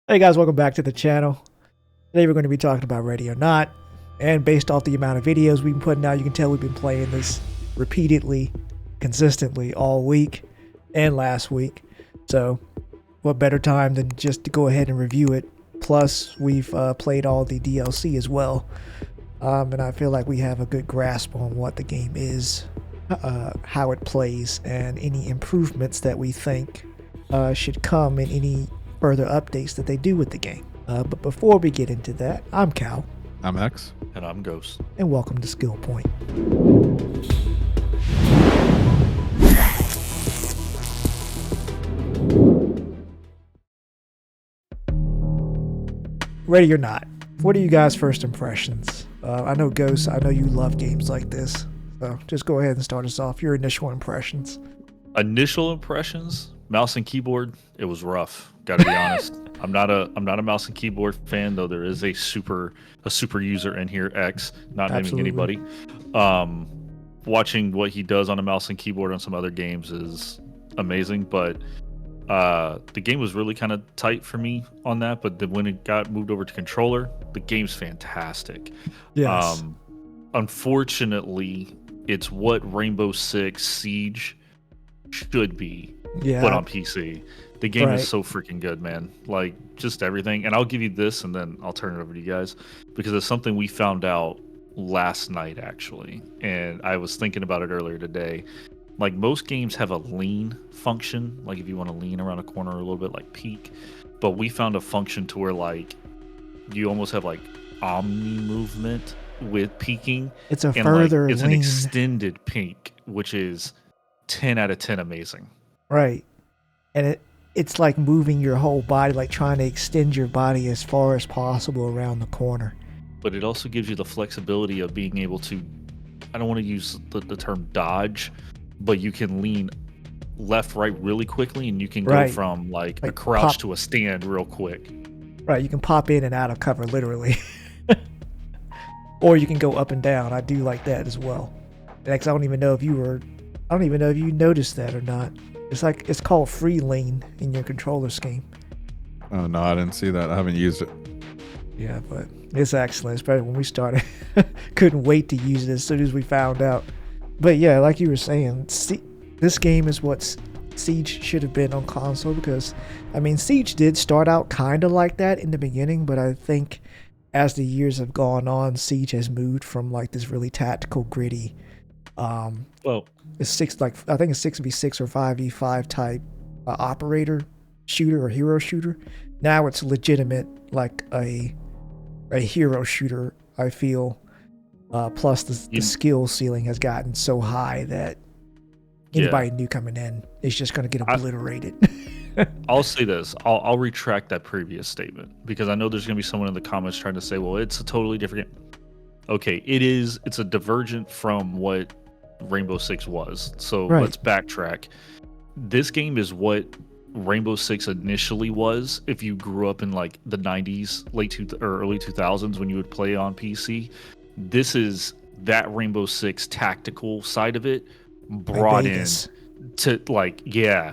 Hey guys, welcome back to the channel. Today we're going to be talking about Ready or Not, and based off the amount of videos we've been putting out, you can tell we've been playing this repeatedly, consistently all week and last week. So what better time than just to go ahead and review it. Plus we've played all the DLC as well, and I feel like we have a good grasp on what the game is, how it plays, and any improvements that we think should come in any further updates that they do with the game. But before we get into that, I'm Cal, I'm X. And I'm Ghost. and welcome to Skill Point. Ready or Not, what are you guys' first impressions? I know Ghost, I know you love games like this, so just go ahead and start us off. Your initial impressions. Initial impressions, mouse and keyboard, it was rough. Gotta be honest. I'm not a mouse and keyboard fan, though there is a super user in here, X, not Absolutely. naming anybody. Watching what he does on a mouse and keyboard on some other games is amazing, but the game was really kind of tight for me on that. But then when it got moved over to controller, the game's fantastic. Yes. Unfortunately, it's what Rainbow Six Siege should be, Yeah. but on PC. The game Right. is so freaking good, man. Like, just everything. And I'll give you this, and then I'll turn it over to you guys, because it's something we found out last night, actually. And I was thinking about it earlier today. Like, most games have a lean function, like if you want to lean around a corner a little bit, like peek. But we found a function to where, like, you almost have, like, omni movement with peeking. It's a And, further like, it's an lean. extended peek, which is 10 out of 10 amazing. Right. And it's like moving your whole body, like trying to extend your body as far as possible around the corner. But it also gives you the flexibility of being able to, I don't want to use the term dodge, but you can lean left, right really quickly, and you can go Right. from like a Like crouch pop- to a stand real quick. Right, you can pop in and out of cover literally. Or you can go up and down. I do like that as well. Next, I don't even know if you noticed that or not. It's called free lean in your controller scheme. Oh no, I didn't see that. I haven't used it. Yeah, but it's excellent, especially when we started. Couldn't wait to use it as soon as we found out. But yeah, like you were saying, this game is what Siege should have been on console, because, I mean, Siege did start out kind of like that in the beginning, but I think as the years have gone on, Siege has moved from like this really tactical, gritty, Well, it's I think it's 6v6 or 5v5 type operator shooter or hero shooter. Now it's legitimate, like a hero shooter, I feel. Plus the skill ceiling has gotten so high that anybody new coming in is just going to get obliterated. I'll say this. I'll retract that previous statement, because I know there's going to be someone in the comments trying to say, well, it's a totally different game. Okay, it is. It's a divergent from what Rainbow Six was. So Right. let's backtrack. This game is what Rainbow Six initially was. If you grew up in like the 90s, or early 2000s when you would play on PC, this is that Rainbow Six tactical side of it brought in Vegas. to, like, yeah,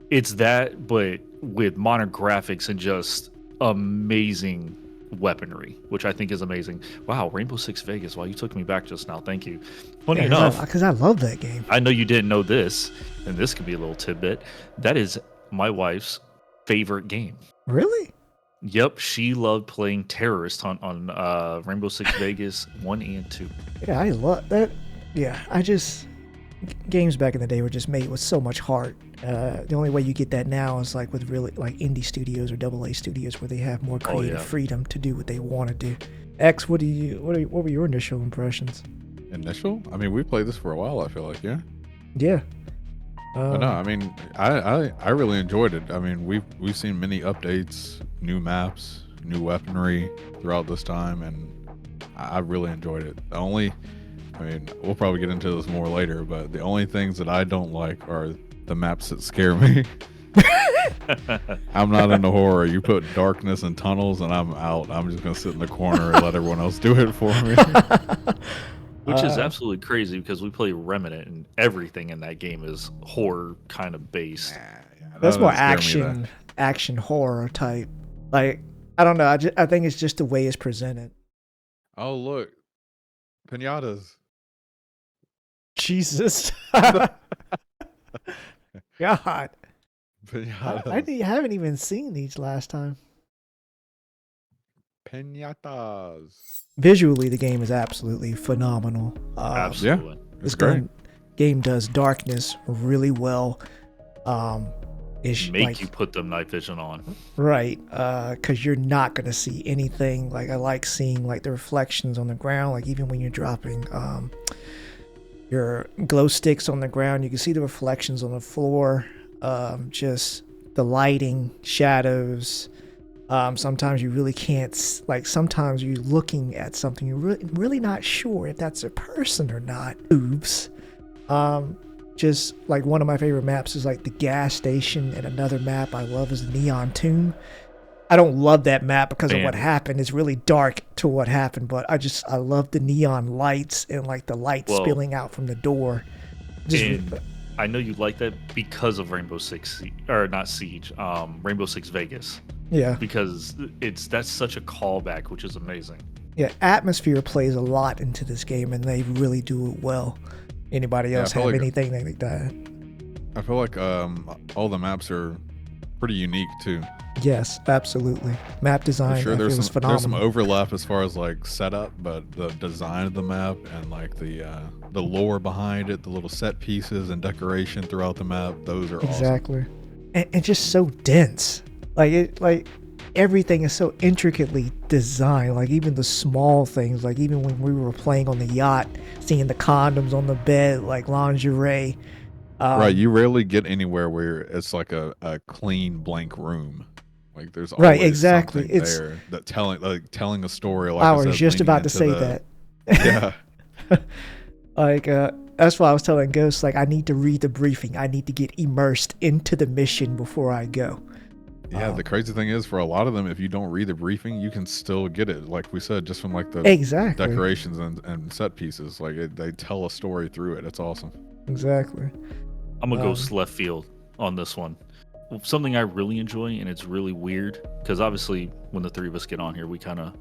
it's that, but with modern graphics and just amazing weaponry, which I think is amazing. Wow, Rainbow Six Vegas. Wow, you took me back just now. Thank you. Funny enough, Because I love that game. I know you didn't know this, and this could be a little tidbit. That is my wife's favorite game. Really? Yep, she loved playing Terrorist on Rainbow Six Vegas 1 and 2. Yeah, I love that. Yeah, games back in the day were just made with so much heart. The only way you get that now is like with really like indie studios or AA studios where they have more creative freedom to do what they want to do. X, what were your initial impressions? Initial? I mean, we played this for a while. I feel like, yeah. Yeah. But no, I mean, I really enjoyed it. I mean, we've seen many updates, new maps, new weaponry throughout this time, and I really enjoyed it. I mean, we'll probably get into this more later, but the only things that I don't like are the maps that scare me. I'm not into horror. You put darkness and tunnels, and I'm out. I'm just gonna sit in the corner and let everyone else do it for me. Which is absolutely crazy, because we play Remnant and everything in that game is horror kind of based. That's more action horror type. Like, I don't know. I think it's just the way it's presented. Oh, look. Pinatas. Jesus. God. Pinatas. Haven't even seen these last time. Pinatas. Visually, the game is absolutely phenomenal. Absolutely. Yeah, This it's great. game does darkness really well. It's Make like, you put them night vision on. right, because you're not gonna see anything. Like, I like seeing like the reflections on the ground. Like, even when you're dropping your glow sticks on the ground, you can see the reflections on the floor. Just the lighting, shadows. Sometimes you really can't, like, sometimes you're looking at something, you're really not sure if that's a person or not. Oops. Just like one of my favorite maps is like the gas station, and another map I love is the Neon Tomb. I don't love that map because of what happened. It's really dark to what happened, but I love the neon lights and like the light spilling out from the door. I know you like that because of Rainbow Six, or not Siege, Rainbow Six Vegas. Yeah. Because that's such a callback, which is amazing. Yeah, atmosphere plays a lot into this game, and they really do it well. Anybody else have anything like that? I feel like all the maps are pretty unique too. Yes, absolutely. Map design, sure, there's phenomenal. some overlap as far as like setup, but the design of the map and like the lore behind it, the little set pieces and decoration throughout the map, those are exactly awesome. And just so dense. Like everything is so intricately designed. Like even the small things, like even when we were playing on the yacht, seeing the condoms on the bed, like lingerie. Right, you rarely get anywhere where it's like a clean blank room. Like there's always exactly. something there that telling a story. Like I was just about to say that. Yeah. Like that's why I was telling Ghost, like, I need to read the briefing. I need to get immersed into the mission before I go. Yeah, the crazy thing is, for a lot of them, if you don't read the briefing, you can still get it. Like we said, just from like the decorations and set pieces. Like they tell a story through it. It's awesome. Exactly. I'm gonna go left field on this one. Something I really enjoy, and it's really weird because obviously when the three of us get on here, we kind of,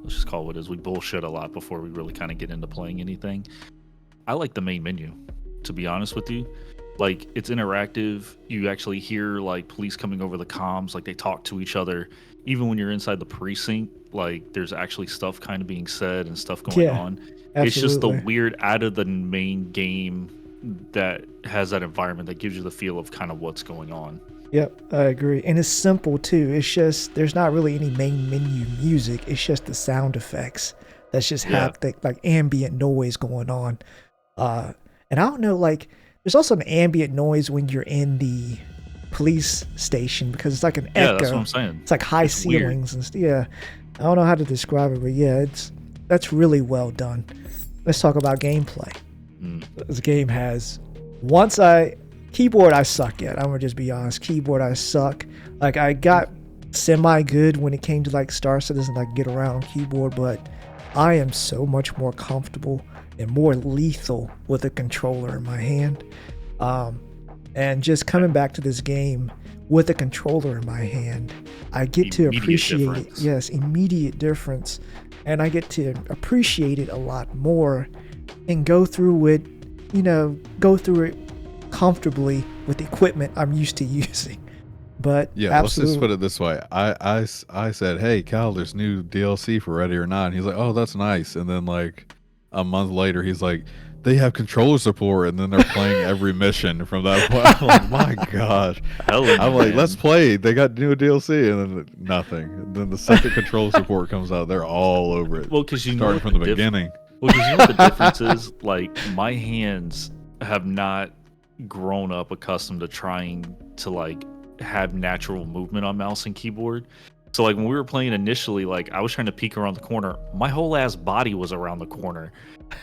let's just call it what it is, we bullshit a lot before we really kind of get into playing anything. I like the main menu, to be honest with you. Like, it's interactive. You actually hear like police coming over the comms, like they talk to each other. Even when you're inside the precinct, like there's actually stuff kind of being said and stuff going on. Absolutely. It's just the weird out of the main game that has that environment that gives you the feel of kind of what's going on. Yep, I agree. And it's simple too. It's just, there's not really any main menu music. It's just the sound effects that's just have like ambient noise going on. And I don't know, like there's also an ambient noise when you're in the police station because it's like an echo. Yeah, that's what I'm saying. It's like high ceilings and I don't know how to describe it, but yeah, that's really well done. Let's talk about gameplay. This game has, keyboard I suck at. I'm gonna just be honest. Keyboard I suck. Like I got semi good when it came to like Star Citizen, like get around on keyboard, but I am so much more comfortable and more lethal with a controller in my hand. And just coming back to this game with a controller in my hand, I get to appreciate it. Yes, immediate difference. And I get to appreciate it a lot more and go through it comfortably with the equipment I'm used to using. But yeah, let's just put it this way. I said, hey Cal, there's new DLC for Ready or Not, and he's like, oh, that's nice. And then like a month later he's like, they have controller support, and then they're playing every mission from that point. I'm like, my gosh. I'm like, let's play. They got new DLC, and then nothing. And then the second controller support comes out, they're all over it. Well, because you starting from the beginning. Well, because you know what the difference is? Like, my hands have not grown up accustomed to trying to like have natural movement on mouse and keyboard. So like when we were playing initially, like I was trying to peek around the corner, my whole ass body was around the corner.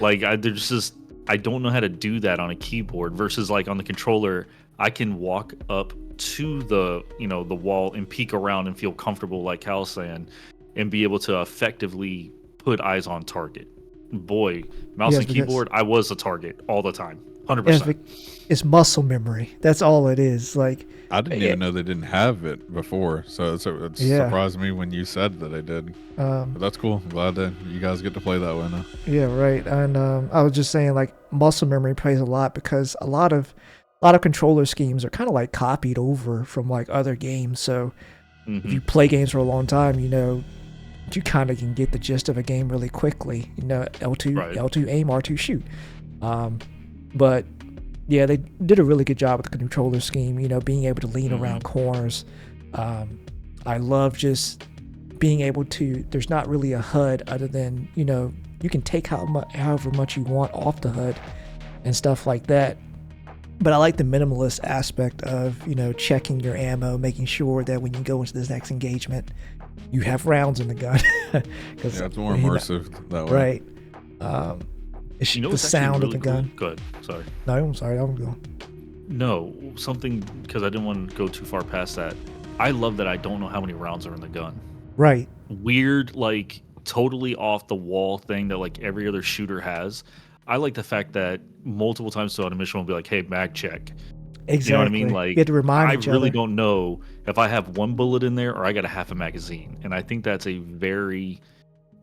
Like I don't know how to do that on a keyboard versus like on the controller, I can walk up to the wall and peek around and feel comfortable, like Cal's saying, and be able to effectively put eyes on target. Boy, mouse and keyboard, I was a target all the time. 100%. It's muscle memory. That's all it is. Like, I didn't even know they didn't have it before, so it surprised me when you said that they did. But that's cool. I'm glad that you guys get to play that way now. Yeah, right. And I was just saying, like, muscle memory plays a lot because a lot of controller schemes are kind of like copied over from like other games. So if you play games for a long time, you know, you kind of can get the gist of a game really quickly. You know, L2 aim, R2 shoot. But yeah, they did a really good job with the controller scheme, you know, being able to lean around corners. I love just being able to, there's not really a HUD other than, you know, you can take however much you want off the HUD and stuff like that. But I like the minimalist aspect of, you know, checking your ammo, making sure that when you go into this next engagement, you have rounds in the gun. It's more immersive that way. Right. It's the sound really of the gun. Good. Sorry. No, I'm sorry. I'm going. No, something, because I didn't want to go too far past that. I love that I don't know how many rounds are in the gun. Right. Weird, like, totally off the wall thing that, like, every other shooter has. I like the fact that multiple times throughout a mission will be like, hey, mag check. Exactly. You know what I mean? Like, you have to remind each I really other. don't know if I have one bullet in there or I got a half a magazine. And I think that's a very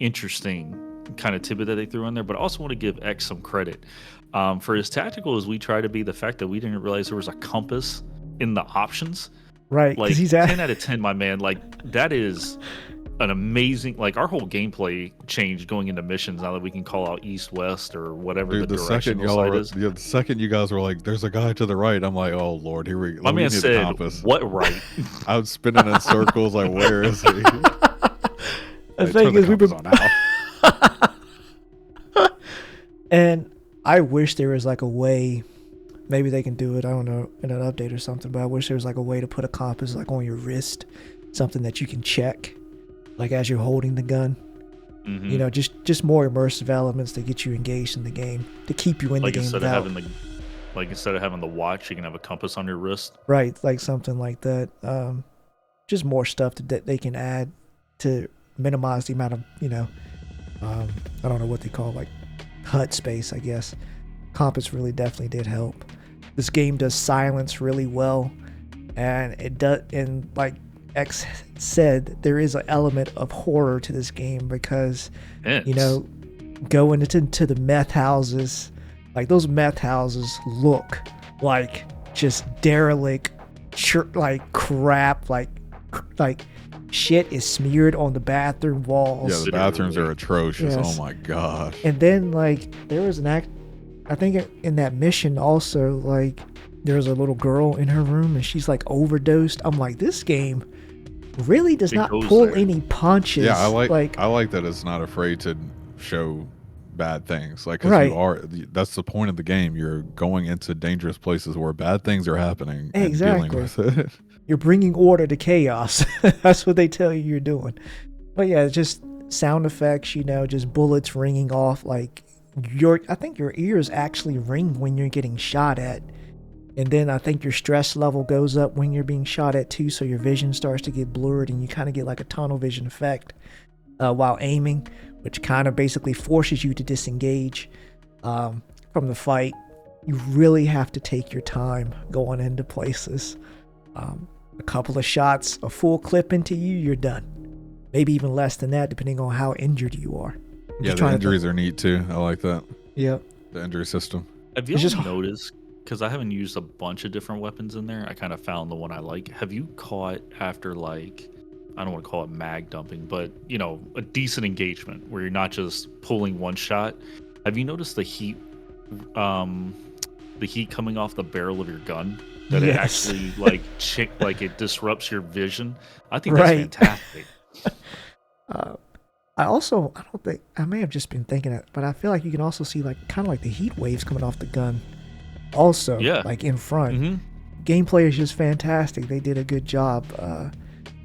interesting kind of tidbit that they threw in there. But I also want to give X some credit. For as tactical as we try to be, the fact that we didn't realize there was a compass in the options. Right. Like, he's 10 out of 10, my man. Like, that is an amazing, like, our whole gameplay changed going into missions now that we can call out east, west, or whatever. Dude, the second the second you guys were like, there's a guy to the right, I'm like, oh Lord, here we go. My man said, what right? I was spinning in circles like, where is he? The thing is, we've been and I wish there was like a way, maybe they can do it, I don't know, in an update or something, but I wish there was like a way to put a compass like on your wrist, something that you can check like as you're holding the gun. You know, just more immersive elements to get you engaged in the game, to keep you in the game. Instead of having the watch, you can have a compass on your wrist. Right, like something like that. Just more stuff that they can add to minimize the amount of, you know, I don't know what they call, like HUD space, I guess. Compass really definitely did help. This game does silence really well, and it does, and like X said, there is an element of horror to this game because, you know, going into the meth houses, like those meth houses look like just derelict, like crap, like shit is smeared on the bathroom walls. Yeah, the bathrooms are atrocious. Yes. Oh my gosh. And then like there was I think in that mission also, like there was a little girl in her room and she's like overdosed. I'm like, this game really does not pull any punches. Yeah, I like that it's not afraid to show bad things. Like, 'cause that's the point of the game. You're going into dangerous places where bad things are happening. Exactly. And dealing with it. You're bringing order to chaos. That's what they tell you you're doing. But yeah, just sound effects, you know, just bullets ringing off. Like I think your ears actually ring when you're getting shot at. And then I think your stress level goes up when you're being shot at too, so your vision starts to get blurred and you kind of get like a tunnel vision effect while aiming, which kind of basically forces you to disengage from the fight. You really have to take your time going into places. A couple of shots, a full clip into you, you're done. Maybe even less than that, depending on how injured you are. Yeah, the injuries are neat too. I like that. Yeah. The injury system. Have you noticed, because I haven't used a bunch of different weapons in there, I kind of found the one I like. Have you caught after, like, I don't want to call it mag dumping, but, you know, a decent engagement where you're not just pulling one shot? Have you noticed the heat coming off the barrel of your gun? That it actually, like, it disrupts your vision? I think that's fantastic. I may have just been thinking it, but I feel like you can also see, like, kind of like the heat waves coming off the gun. Also, like in front. Gameplay is just fantastic. They did a good job.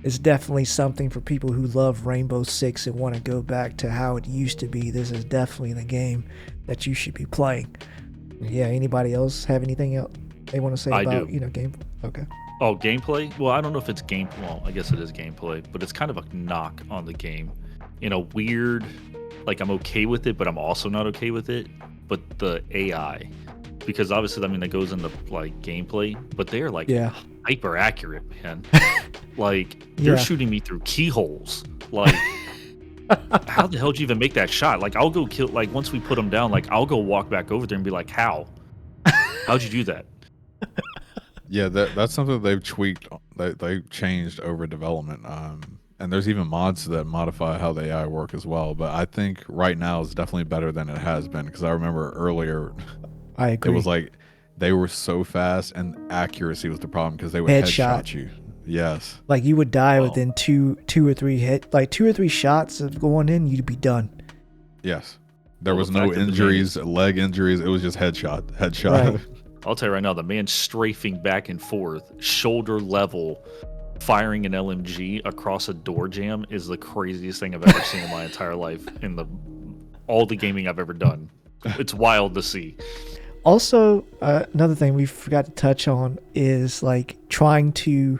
It's definitely something for people who love Rainbow Six and want to go back to how it used to be. This is definitely the game that you should be playing. Yeah, anybody else have anything else they want to say about, you know, game? Okay. Oh, gameplay? Well, I don't know if it's well, I guess it is gameplay, but it's kind of a knock on the game. In a weird, like, I'm okay with it, but I'm also not okay with it. But the AI because obviously, I mean, that goes into like gameplay, but they're like hyper accurate, man. Like they're shooting me through keyholes. Like, how the hell did you even make that shot? Like, I'll go kill. Like, once we put them down, like I'll go walk back over there and be like, how'd you do that? Yeah, that's something they've tweaked. They've changed over development. And there's even mods that modify how the AI work as well. But I think right now is definitely better than it has been, because I remember earlier, I agree. It was like they were so fast, and accuracy was the problem, because they would headshot you. Yes. Like you would die within two or three shots of going in, you'd be done. Yes. There was no injuries, leg injuries. It was just headshot. Right. I'll tell you right now, the man strafing back and forth, shoulder level, firing an LMG across a door jam is the craziest thing I've ever seen in my entire life in all the gaming I've ever done. It's wild to see. Also, another thing we forgot to touch on is like trying to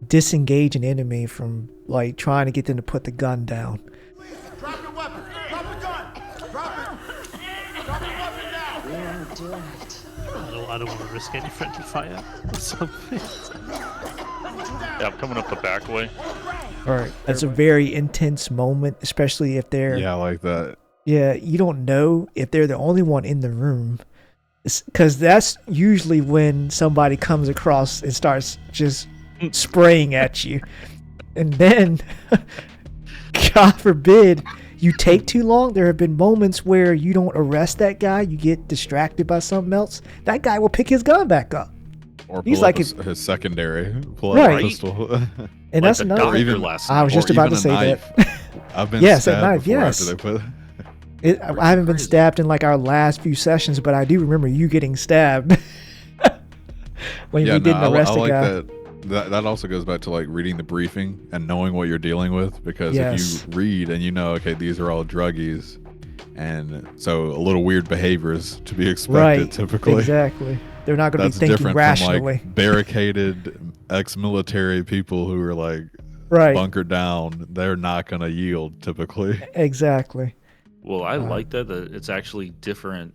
disengage an enemy from like trying to get them to put the gun down. Drop your weapon. Drop the gun. Drop it. Drop your weapon now. Yeah, do it. I don't want to risk any friendly fire. Yeah, I'm coming up the back way. All right, that's a very intense moment, especially if they're like that. Yeah, you don't know if they're the only one in the room, because that's usually when somebody comes across and starts just spraying at you, and then God forbid you take too long. There have been moments where you don't arrest that guy, you get distracted by something else. That guy will pick his gun back up. Or pull up his secondary, pull out a pistol. And like that's another thing. I was just about to say that. I've been stabbed before after they put I haven't been stabbed in like our last few sessions, but I do remember you getting stabbed when we didn't arrest a guy. That also goes back to like reading the briefing and knowing what you're dealing with, because if you read and you know, okay, these are all druggies, and so a little weird behavior is to be expected typically. Exactly. They're not going to be thinking rationally. From like barricaded ex-military people who are like bunkered down. They're not going to yield typically. Exactly. Well, I like that it's actually different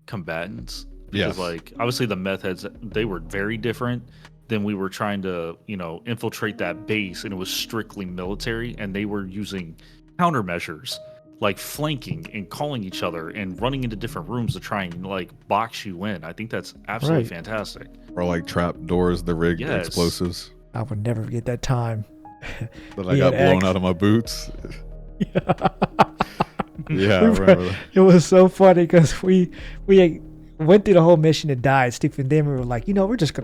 combatants. Because like obviously the meth heads, they were very different. Then we were trying to, infiltrate that base, and it was strictly military, and they were using countermeasures like flanking and calling each other and running into different rooms to try and like box you in. I think that's absolutely fantastic. Or like trap doors, the rigged explosives. I would never forget that time that I got blown out of my boots. Yeah, I remember that. It was so funny because we went through the whole mission and died, Steve, and then we were like, we're just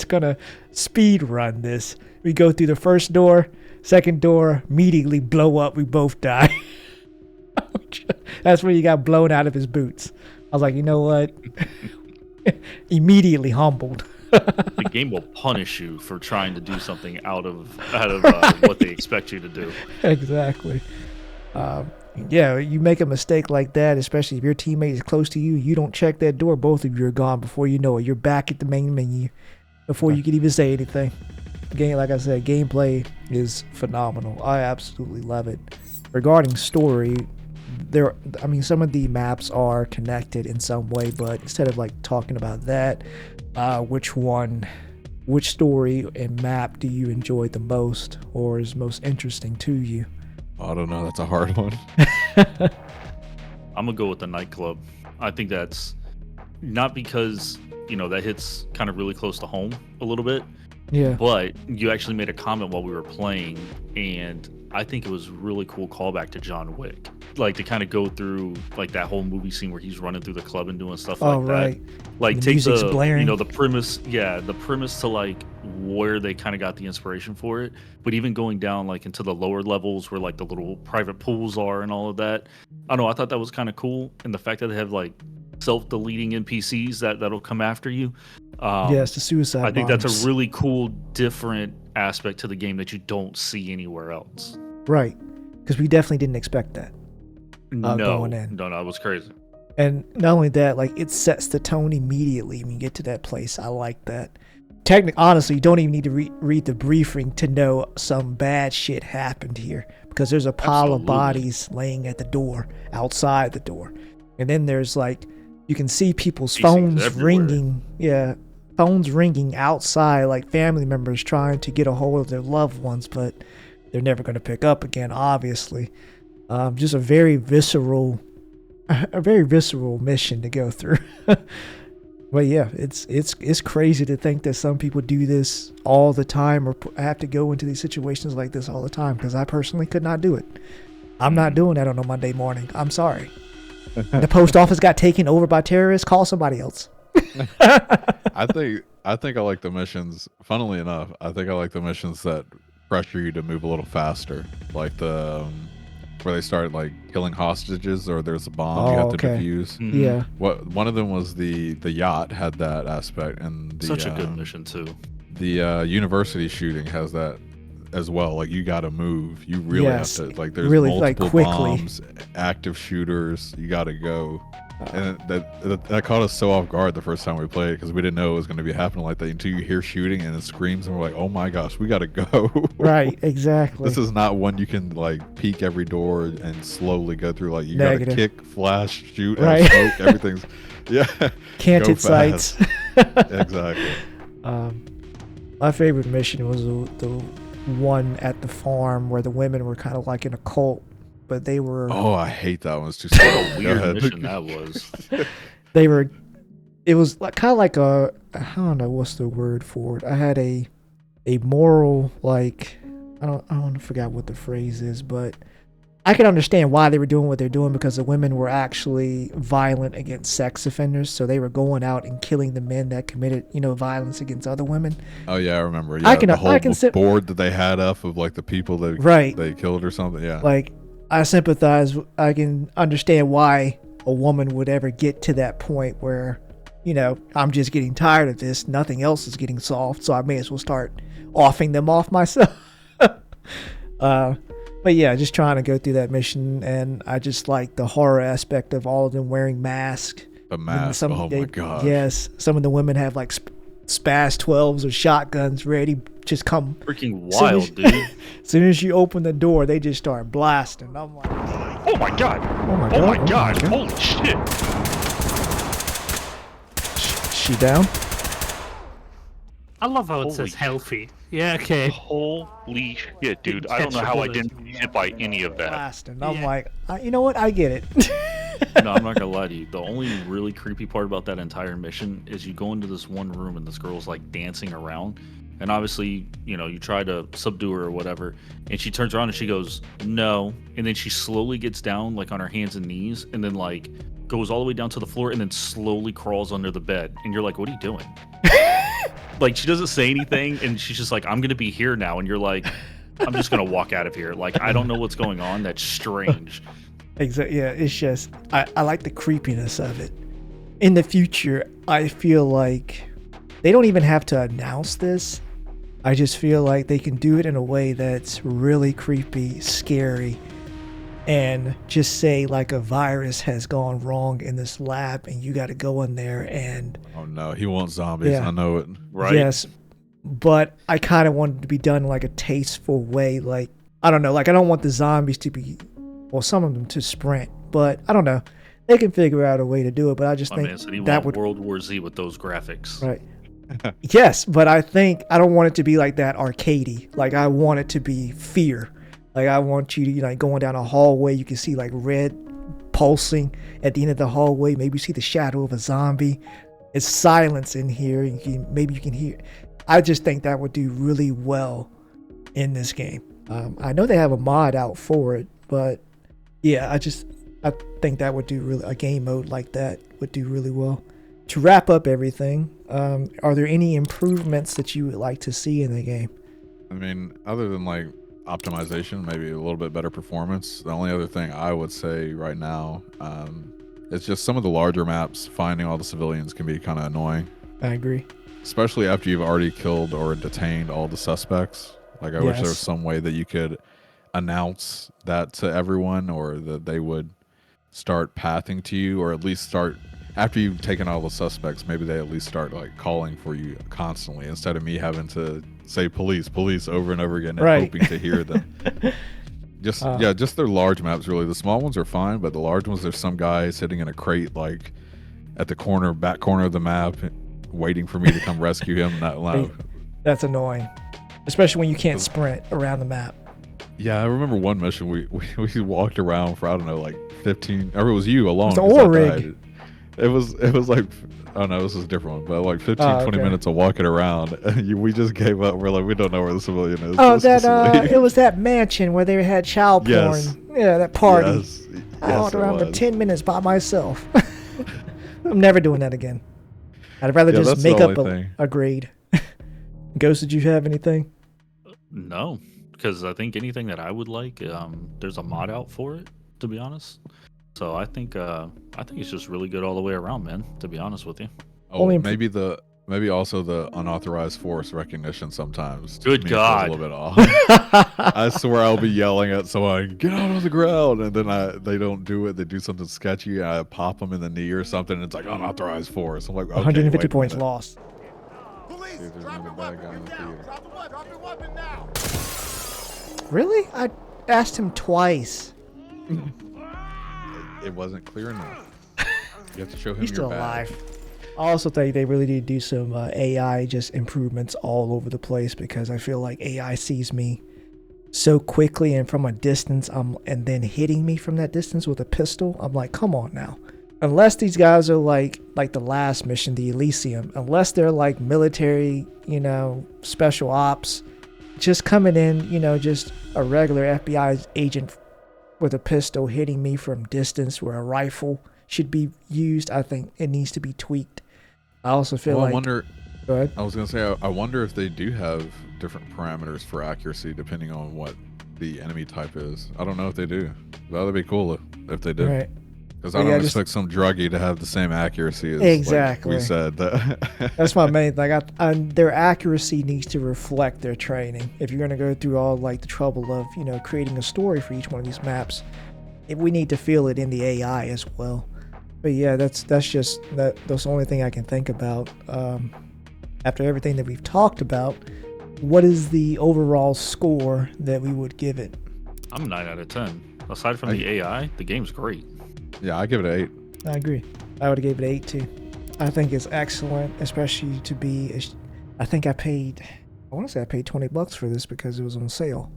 gonna speed run this. We go through the first door, second door, immediately blow up. We both die. That's when he got blown out of his boots. I was like, you know what? Immediately humbled. The game will punish you for trying to do something out of what they expect you to do. Exactly. You make a mistake like that, especially if your teammate is close to you, you don't check that door, both of you are gone before you know it. You're back at the main menu before you can even say anything. Like I said, gameplay is phenomenal. I absolutely love it. Regarding story, some of the maps are connected in some way, but instead of like talking about that, which story and map do you enjoy the most or is most interesting to you? I don't know. That's a hard one. I'm going to go with the nightclub. I think that's not because, that hits kind of really close to home a little bit. Yeah. But you actually made a comment while we were playing, and I think it was a really cool callback to John Wick. Like to kind of go through like that whole movie scene where he's running through the club and doing stuff like that. Like take the premise to like where they kind of got the inspiration for it, but even going down like into the lower levels where like the little private pools are and all of that. I don't know, I thought that was kind of cool, and the fact that they have like self-deleting NPCs that'll come after you. Yes, the suicide I think bombs. that's a really cool, different aspect to the game that you don't see anywhere else. Right, because we definitely didn't expect that. Going in. No, it was crazy. And not only that, like it sets the tone immediately when you get to that place. I like that. Technically, honestly, you don't even need to read the briefing to know some bad shit happened here, because there's a pile of bodies laying at the door, outside the door. And then there's like You can see people's PCs phones everywhere. ringing. Yeah, phones ringing outside, like family members trying to get a hold of their loved ones, but they're never going to pick up again, obviously. Just a very visceral mission to go through. But yeah, it's crazy to think that some people do this all the time, or have to go into these situations like this all the time, because I personally could not do it. I'm not doing that on a Monday morning. I'm sorry. The post office got taken over by terrorists. Call somebody else. I think I like the missions. Funnily enough, I think I like the missions that pressure you to move a little faster, like the where they start like killing hostages, or there's a bomb you have to defuse. Mhm. Yeah. One of them was the yacht had that aspect, and the, Such a good mission too. The university shooting has that as well. Like, you got to move. You really have to. Like, there's really, like, multiple quickly. bombs, active shooters. You got to go. And that caught us so off guard the first time we played, because we didn't know it was going to be happening like that until you hear shooting and it screams, and we're like, oh my gosh, we got to go. Right, exactly. This is not one you can like peek every door and slowly go through. Like, you got to kick, flash, shoot, right. Smoke, everything's canted sights. Exactly. My favorite mission was the one at the farm where the women were kind of like in a cult, but they were. Oh, I hate that one. It's too slow. What a weird mission that was. They were. It was like, kind of like a. I don't know what's the word for it. I had a moral, like, I don't forget what the phrase is, but I can understand why they were doing what they're doing, because the women were actually violent against sex offenders, so they were going out and killing the men that committed, violence against other women. Oh yeah, I remember. Yeah, the whole board that they had up of like the people that they killed or something. Yeah, like, I sympathize. I can understand why a woman would ever get to that point where, I'm just getting tired of this. Nothing else is getting solved, so I may as well start offing them off myself. But yeah, just trying to go through that mission, and I just like the horror aspect of all of them wearing masks. The mask. Oh my god. Yes, some of the women have like SPAS 12s or shotguns ready. Just come. Freaking wild, dude. As soon as you open the door, they just start blasting. I'm like, oh my god. Oh my god. Oh my god. Holy shit. She down? I love how it says healthy. Yeah, okay. Holy shit, dude. I don't know how I didn't get hit by any of that. Blasting. I'm like, you know what? I get it. No, I'm not gonna lie to you. The only really creepy part about that entire mission is you go into this one room and this girl's like dancing around, and obviously, you try to subdue her or whatever, and she turns around and she goes, no, and then she slowly gets down like on her hands and knees, and then like goes all the way down to the floor, and then slowly crawls under the bed, and you're like, what are you doing? Like, she doesn't say anything, and she's just like, I'm gonna be here now, and you're like, I'm just gonna walk out of here. Like, I don't know what's going on. That's strange. Exactly. Yeah, it's just I like the creepiness of it. In the future, I feel like they don't even have to announce this. I just feel like they can do it in a way that's really creepy, scary, and just say like a virus has gone wrong in this lab, and you got to go in there and. Oh no, he wants zombies. Yeah. I know it. Right? Yes, but I kind of want it to be done in like a tasteful way. Like, I don't know. Like, I don't want the zombies to be. Well, some of them to sprint, but I don't know. They can figure out a way to do it, but I just think that would World War Z with those graphics. Right. Yes, but I don't want it to be like that arcadey. Like, I want it to be fear. Like, I want you to, like, going down a hallway, you can see like red pulsing at the end of the hallway. Maybe you see the shadow of a zombie. It's silence in here. Maybe you can hear. I just think that would do really well in this game. I know they have a mod out for it, but yeah, I think that would do really, a game mode like that would do really well. To wrap up everything, are there any improvements that you would like to see in the game? I mean, other than like optimization, maybe a little bit better performance. The only other thing I would say right now, it's just some of the larger maps, finding all the civilians can be kind of annoying. I agree. Especially after you've already killed or detained all the suspects. Like, I wish there was some way that you could announce that to everyone, or that they would start pathing to you, or at least start, after you've taken all the suspects, maybe they at least start like calling for you constantly, instead of me having to say police over and over again and hoping to hear them. Just their large maps, really. The small ones are fine, but the large ones, there's some guy sitting in a crate like at the back corner of the map, waiting for me to come rescue him. That's annoying, especially when you can't sprint around the map. Yeah, I remember one mission we walked around for, I don't know, like 15, or it was you alone. It's the oil rig. It was like, oh no, this is a different one, but like 15, 20 minutes of walking around, and we just gave up. We're like, we don't know where the civilian is. Oh, it was that mansion where they had child porn. Yes. Yeah, that party. Yes. I walked around for 10 minutes by myself. I'm never doing that again. I'd rather just make up a grade. Ghost, did you have anything? No, because I think anything that I would like, there's a mod out for it, to be honest. So I think it's just really good all the way around, man, to be honest with you. Oh, maybe also the unauthorized force recognition sometimes. Good God. A little bit off. I swear I'll be yelling at someone, get out of the ground, and then they don't do it. They do something sketcy, and I pop them in the knee or something, and it's like unauthorized force. I'm like, okay, 150 points lost. Police, there's drop another your bad guy weapon. in the Get down. theater. Drop your weapon now. Really? I asked him twice. It wasn't clear enough. You have to show him He's still your badge. alive. I also think they really need to do some AI just improvements all over the place, because I feel like AI sees me so quickly and from a distance, and then hitting me from that distance with a pistol. I'm like, come on now. Unless these guys are like the last mission, the Elysium, unless they're like military, special ops, just coming in, just a regular FBI agent with a pistol hitting me from distance where a rifle should be used, I think it needs to be tweaked. I also feel like... Go ahead. I was going to say, I wonder if they do have different parameters for accuracy depending on what the enemy type is. I don't know if they do. That would be cool if they did. Right. Because I don't expect some druggie to have the same accuracy as exactly. we said. That's my main thing. Their accuracy needs to reflect their training. If you're going to go through all the trouble of creating a story for each one of these maps, we need to feel it in the AI as well. But yeah, that's the only thing I can think about. After everything that we've talked about, what is the overall score that we would give it? I'm 9 out of 10. Aside from the AI, the game's great. Yeah, I give it an 8. I agree. I would have gave it 8 too. I think it's excellent, especially to be. I think I paid $20 for this because it was on sale.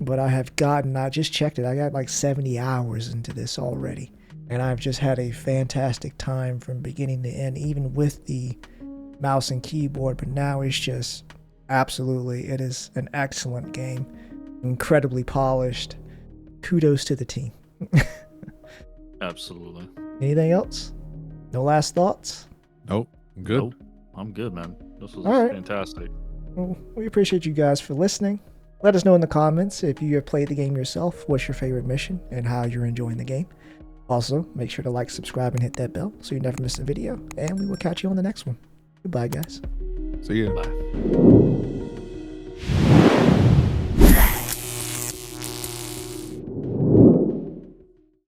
But I just checked it. I got like 70 hours into this already. And I've just had a fantastic time from beginning to end, even with the mouse and keyboard. But now it's just it is an excellent game. Incredibly polished. Kudos to the team. Absolutely. Anything else? No last thoughts? Nope. I'm good. Nope. I'm good, man. This was fantastic. Well, we appreciate you guys for listening. Let us know in the comments if you have played the game yourself, what's your favorite mission, and how you're enjoying the game. Also, make sure to like, subscribe, and hit that bell so you never miss a video. And we will catch you on the next one. Goodbye, guys. See you. Bye.